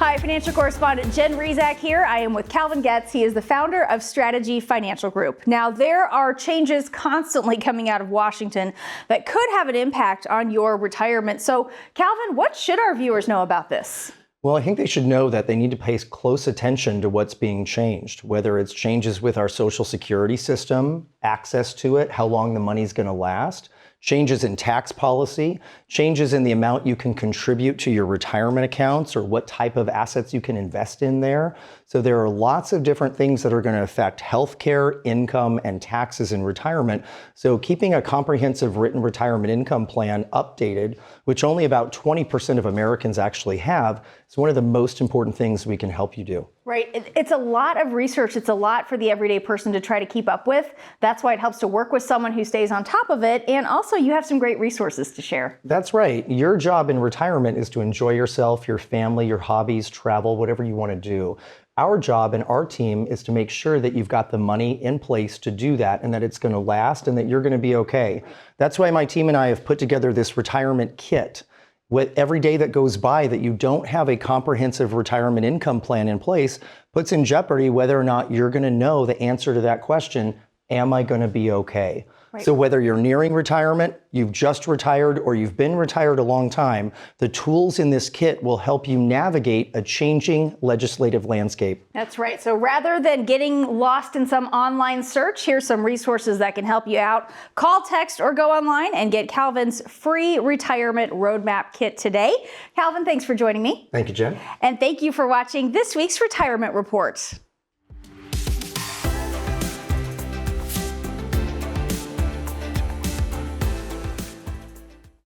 Hi, financial correspondent Jen Rezac here. I am with Calvin Getz. He is the founder of Strategy Financial Group. Now, there are changes constantly coming out of Washington that could have an impact on your retirement. So, Calvin, what should our viewers know about this? Well, I think they should know that they need to pay close attention to what's being changed, whether it's changes with our Social Security system, access to it, how long the money's going to last, changes in tax policy, changes in the amount you can contribute to your retirement accounts or what type of assets you can invest in there. So there are lots of different things that are going to affect healthcare, income, and taxes in retirement. So keeping a comprehensive written retirement income plan updated, which only about 20% of Americans actually have, is one of the most important things we can help you do. Right. It's a lot of research. It's a lot for the everyday person to try to keep up with. That's why it helps to work with someone who stays on top of it. And also, you have some great resources to share. That's right. Your job in retirement is to enjoy yourself, your family, your hobbies, travel, whatever you want to do. Our job and our team is to make sure that you've got the money in place to do that and that it's going to last and that you're going to be okay. That's why my team and I have put together this retirement kit. With every day that goes by that you don't have a comprehensive retirement income plan in place puts in jeopardy whether or not you're going to know the answer to that question, am I going to be okay? Right. So whether you're nearing retirement, you've just retired, or you've been retired a long time, the tools in this kit will help you navigate a changing legislative landscape. That's right. So rather than getting lost in some online search, here's some resources that can help you out. Call, text, or go online and get Calvin's free retirement roadmap kit today. Calvin, thanks for joining me. Thank you, Jen. And thank you for watching this week's Retirement Report.